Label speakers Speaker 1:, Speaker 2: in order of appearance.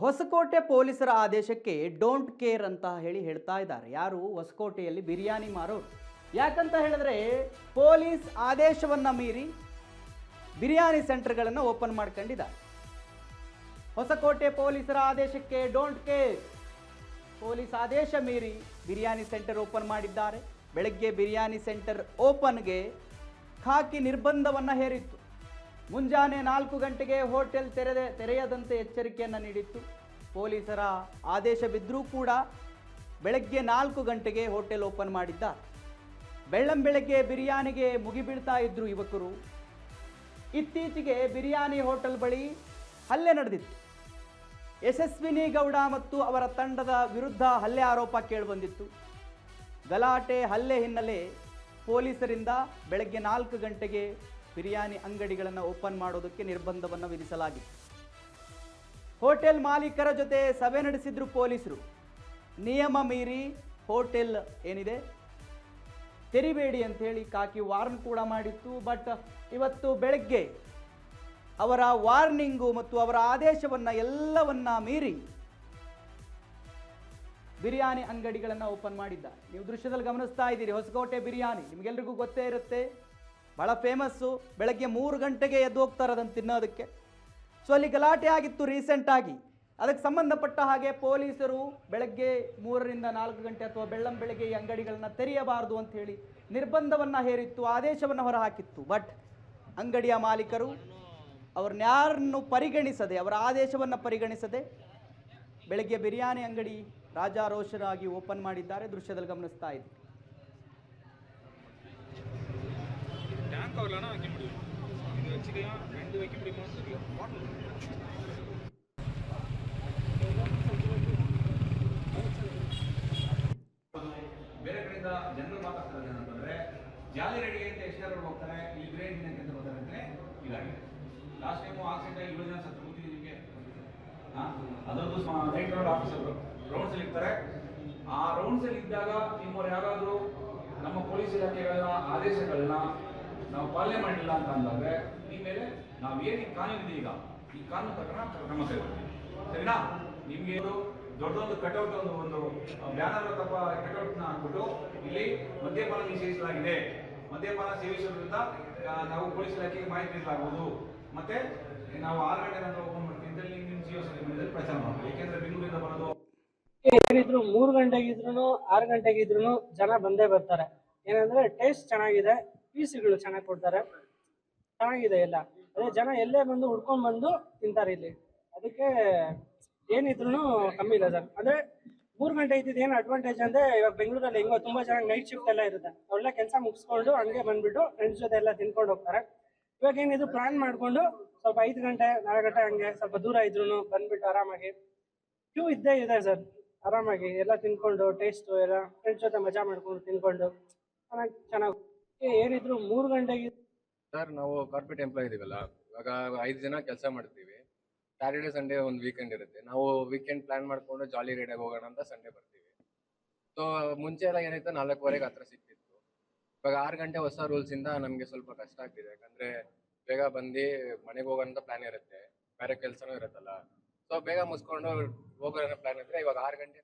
Speaker 1: ಹೊಸಕೋಟೆ ಪೊಲೀಸರ ಆದೇಶಕ್ಕೆ don't care ಅಂತ ಹೇಳ್ತಾ ಇದ್ದಾರೆ ಯಾರು ಹೊಸಕೋಟೆಯಲ್ಲಿ ಬಿರಿಯಾನಿ ಮಾರೋರು. ಯಾಕಂತ ಹೇಳಿದ್ರೆ ಪೊಲೀಸ್ ಆದೇಶವನ್ನ ಮೀರಿ ಬಿರಿಯಾನಿ ಸೆಂಟರ್ಗಳನ್ನು ಓಪನ್ ಮಾಡ್ಕೊಂಡಿದ್ದಾರೆ. ಹೊಸಕೋಟೆ ಪೊಲೀಸರ ಆದೇಶಕ್ಕೆ ಡೋಂಟ್ ಕೇರ್. ಪೊಲೀಸ್ ಆದೇಶ ಮೀರಿ ಬಿರಿಯಾನಿ ಸೆಂಟರ್ ಓಪನ್ ಮಾಡಿದ್ದಾರೆ. ಬೆಳಗ್ಗೆ ಬಿರಿಯಾನಿ ಸೆಂಟರ್ ಓಪನ್ಗೆ ಖಾಕಿ ನಿರ್ಬಂಧವನ್ನು ಹೇರಿತ್ತು. ಮುಂಜಾನೆ 4 ಗಂಟೆಗೆ ಹೋಟೆಲ್ ತೆರೆಯದಂತೆ ಎಚ್ಚರಿಕೆಯನ್ನು ನೀಡಿತ್ತು. ಪೊಲೀಸರ ಆದೇಶ ಬಿದ್ದರೂ ಕೂಡ ಬೆಳಗ್ಗೆ 4 ಗಂಟೆಗೆ ಹೋಟೆಲ್ ಓಪನ್ ಮಾಡಿದ್ದಾರೆ. ಬೆಳ್ಳಂಬೆಳಗ್ಗೆ ಬಿರಿಯಾನಿಗೆ ಮುಗಿಬೀಳ್ತಾ ಇದ್ರು ಯುವಕರು. ಇತ್ತೀಚೆಗೆ ಬಿರಿಯಾನಿ ಹೋಟೆಲ್ ಬಳಿ ಹಲ್ಲೆ ನಡೆದಿತ್ತು. ಯಶಸ್ವಿನಿ ಗೌಡ ಮತ್ತು ಅವರ ತಂಡದ ವಿರುದ್ಧ ಹಲ್ಲೆ ಆರೋಪ ಕೇಳಿಬಂದಿತ್ತು. ಗಲಾಟೆ ಹಲ್ಲೆ ಹಿನ್ನೆಲೆ ಪೊಲೀಸರಿಂದ ಬೆಳಗ್ಗೆ 4 ಗಂಟೆಗೆ ಬಿರಿಯಾನಿ ಅಂಗಡಿಗಳನ್ನು ಓಪನ್ ಮಾಡೋದಕ್ಕೆ ನಿರ್ಬಂಧವನ್ನು ವಿಧಿಸಲಾಗಿತ್ತು. ಹೋಟೆಲ್ ಮಾಲೀಕರ ಜೊತೆ ಸಭೆ ನಡೆಸಿದ್ರು ಪೊಲೀಸರು. ನಿಯಮ ಮೀರಿ ಹೋಟೆಲ್ ಏನಿದೆ ತೆರಿಬೇಡಿ ಅಂತ ಹೇಳಿ ಖಾಕಿ ವಾರ್ನ್ ಕೂಡ ಮಾಡಿತ್ತು. ಬಟ್ ಇವತ್ತು ಬೆಳಗ್ಗೆ ಅವರ ವಾರ್ನಿಂಗು ಮತ್ತು ಅವರ ಆದೇಶವನ್ನು ಎಲ್ಲವನ್ನ ಮೀರಿ ಬಿರಿಯಾನಿ ಅಂಗಡಿಗಳನ್ನು ಓಪನ್ ಮಾಡಿದ್ದಾರೆ. ನೀವು ದೃಶ್ಯದಲ್ಲಿ ಗಮನಿಸ್ತಾ ಇದ್ದೀರಿ ಹೊಸಕೋಟೆ ಬಿರಿಯಾನಿ, ನಿಮಗೆಲ್ರಿಗೂ ಗೊತ್ತೇ ಇರುತ್ತೆ, ಭಾಳ ಫೇಮಸ್ಸು. ಬೆಳಗ್ಗೆ 3 ಗಂಟೆಗೆ ಎದ್ದು ಹೋಗ್ತಾರೆ ಅದನ್ನು ತಿನ್ನೋದಕ್ಕೆ. ಸೊ ಅಲ್ಲಿ ಗಲಾಟೆ ಆಗಿತ್ತು ರೀಸೆಂಟಾಗಿ. ಅದಕ್ಕೆ ಸಂಬಂಧಪಟ್ಟ ಹಾಗೆ ಪೊಲೀಸರು ಬೆಳಗ್ಗೆ 3ರಿಂದ 4 ಗಂಟೆ ಅಥವಾ ಬೆಳ್ಳಂಬೆಳಗ್ಗೆ ಈ ಅಂಗಡಿಗಳನ್ನ ತೆರೆಯಬಾರದು ಅಂತ ಹೇಳಿ ನಿರ್ಬಂಧವನ್ನು ಹೇರಿತ್ತು, ಆದೇಶವನ್ನು ಹೊರಹಾಕಿತ್ತು. ಬಟ್ ಅಂಗಡಿಯ ಮಾಲೀಕರು ಅವ್ರನ್ಯಾರನ್ನು ಪರಿಗಣಿಸದೆ, ಅವರ ಆದೇಶವನ್ನು ಪರಿಗಣಿಸದೆ ಬೆಳಗ್ಗೆ ಬಿರಿಯಾನಿ ಅಂಗಡಿ ರಾಜಾರೋಷರಾಗಿ ಓಪನ್ ಮಾಡಿದ್ದಾರೆ. ದೃಶ್ಯದಲ್ಲಿ ಗಮನಿಸ್ತಾ ಇದ್ದೀವಿ.
Speaker 2: ಬೇರೆ ಕಡೆಯಿಂದ ಜನರು ಮಾತಾಡ್ತಾರೆ ಏನಂತಂದ್ರೆ ಜಾಲಿ ರೆಡಿ ಅಂತ ಎಷ್ಟು ಜನ ಹೋಗ್ತಾರೆ, ಈ ಗ್ರೇಡ್ ಅಂತ ಹೋಗ್ತಾರೆ ಅಂದ್ರೆ ಇದಾಗಿದೆ. ಲಾಸ್ಟ್ ಟೈಮು ಆಕ್ಸಿಡೆಂಟ್ ಆಗಿ 7 ಜನ ಸತ್ತು ಗೊತ್ತಿದೆ ನಿಮಗೆ. ಅದೊಂದು ನೈಟ್ ರೋಡ್ ಆಫೀಸರು ರೌಂಡ್ಸ್ ಅಲ್ಲಿ ಇರ್ತಾರೆ. ಆ ರೌಂಡ್ಸ್ ಅಲ್ಲಿ ಇದ್ದಾಗ ನಿಮ್ಮವ್ರು ಯಾರಾದರೂ ನಮ್ಮ ಪೊಲೀಸ್ ಇಲಾಖೆಗಳ ಆದೇಶಗಳನ್ನ ನಾವು ಪಾಲನೆ ಮಾಡಿಲ್ಲ ಅಂತ ಅಂದಾಗ ಈ ಮೇಲೆ ನಾವು ಏನು ಕಾನೂನು ಇದೆ ಈಗ ಈ ಕಾನೂನು ಪ್ರಕಾರ ಕ್ರಮ ಕೈಗೊಳ್ತೀವಿ. ಸರಿನಾ? ನಿಮಗೆ ದೊಡ್ಡದೊಂದು ಕಟೌಟ್ ಒಂದು ಬ್ಯಾನರ್ ಅಥವಾ ಕಟೌಟ್ನ ಹಾಕ್ಬಿಟ್ಟು ಇಲ್ಲಿ ಮದ್ಯಪಾನ ನಿಷೇಧಿಸಲಾಗಿದೆ, ಮದ್ಯಪಾನ ಸೇವಿಸುವುದರಿಂದ ನಾವು ಪೊಲೀಸ್ ಇಲಾಖೆಗೆ ಮಾಹಿತಿ ನೀಡಲಾಗುವುದು, ಮತ್ತೆ ನಾವು 6 ಗಂಟೆ ನಂತರ ಓಪನ್ ಮಾಡ್ತೀವಿ ಅಂತ ನಿಮ್ಮ ಜಿಯೋ ಸಂಘಟನೆಯಲ್ಲಿ ಪ್ರಚಾರ ಮಾಡ್ತೀವಿ. ಯಾಕೆಂದ್ರೆ ಬೆಂಗಳೂರಿಂದ ಬರೋದು
Speaker 3: ಏನಿದ್ರು 3 ಗಂಟೆಗಿದ್ರು 6 ಗಂಟೆಗಿದ್ರು ಜನ ಬಂದೇ ಬರ್ತಾರೆ. ಏನಂದ್ರೆ ಟೇಸ್ಟ್ ಚೆನ್ನಾಗಿದೆ, ಪೀಸ್ಗಳು ಚೆನ್ನಾಗಿ ಕೊಡ್ತಾರೆ, ಚೆನ್ನಾಗಿದೆ ಎಲ್ಲ. ಅದೇ ಜನ ಎಲ್ಲೇ ಬಂದು ಹುಡ್ಕೊಂಡ್ ಬಂದು ತಿಂತಾರೆ ಇಲ್ಲಿ. ಅದಕ್ಕೆ ಏನಿದ್ರು ಕಮ್ಮಿ ಇಲ್ಲ ಸರ್. ಅಂದ್ರೆ 3 ಗಂಟೆ ಇದ್ದಿದ್ದು ಏನು ಅಡ್ವಾಂಟೇಜ್ ಅಂದ್ರೆ, ಇವಾಗ ಬೆಂಗಳೂರಲ್ಲಿ ಹೆಂಗೋ ತುಂಬಾ ಜನ ನೈಟ್ ಶಿಫ್ಟ್ ಎಲ್ಲ ಇರುತ್ತೆ, ಅವರೆಲ್ಲ ಕೆಲಸ ಮುಗಿಸ್ಕೊಂಡು ಹಂಗೆ ಬಂದ್ಬಿಟ್ಟು ಫ್ರೆಂಡ್ಸ್ ಜೊತೆ ಎಲ್ಲ ತಿನ್ಕೊಂಡು ಹೋಗ್ತಾರೆ. ಇವಾಗ ಏನಿದ್ರು ಪ್ಲಾನ್ ಮಾಡ್ಕೊಂಡು ಸ್ವಲ್ಪ 5 ಗಂಟೆ 4 ಗಂಟೆ ಹಂಗೆ ಸ್ವಲ್ಪ ದೂರ ಇದ್ರು ಬಂದ್ಬಿಟ್ಟು ಆರಾಮಾಗಿ ಕ್ಯೂ ಇದ್ದೇ ಇದೆ ಸರ್. ಆರಾಮಾಗಿ ಎಲ್ಲ ತಿನ್ಕೊಂಡು ಟೇಸ್ಟ್ ಎಲ್ಲ ಫ್ರೆಂಡ್ಸ್ ಜೊತೆ ಮಜಾ ಮಾಡ್ಕೊಂಡು ತಿನ್ಕೊಂಡು ಚೆನ್ನಾಗಿ ಏನಿದ್ರು 3 ಗಂಟೆಗೆ.
Speaker 4: ಸರ್ ನಾವು ಕಾರ್ಪೊರೇಟ್ ಎಂಪ್ಲಾಯ್ ಇದೀವಲ್ಲ, ಇವಾಗ 5 ಜನ ಕೆಲಸ ಮಾಡ್ತೀವಿ. ಸ್ಯಾಟರ್ಡೆ ಸಂಡೇ ಒಂದು ವೀಕೆಂಡ್ ಇರುತ್ತೆ. ನಾವು ವೀಕೆಂಡ್ ಪ್ಲಾನ್ ಮಾಡ್ಕೊಂಡು ಜಾಲಿ ರೈಡಾಗಿ ಹೋಗೋಣ ಅಂತ ಸಂಡೇ ಬರ್ತೀವಿ. ಸೊ ಮುಂಚೆ ಎಲ್ಲ ಏನಾಯ್ತು 4:15 ಹತ್ರ ಸಿಕ್ತಿತ್ತು. ಇವಾಗ 6 ಗಂಟೆ ಹೊಸ ರೂಲ್ಸ್ ಇಂದ ನಮಗೆ ಸ್ವಲ್ಪ ಕಷ್ಟ ಆಗ್ತಿದೆ. ಯಾಕಂದ್ರೆ ಬೇಗ ಬಂದು ಮನೆಗೆ ಹೋಗೋಣ ಪ್ಲಾನ್ ಇರುತ್ತೆ, ಬೇರೆ ಕೆಲಸನೂ ಇರುತ್ತಲ್ಲ. ಸೊ ಬೇಗ ಮುಗಿಸ್ಕೊಂಡು ಹೋಗೋಣ ಪ್ಲಾನ್ ಇದ್ರೆ ಇವಾಗ 6 ಗಂಟೆ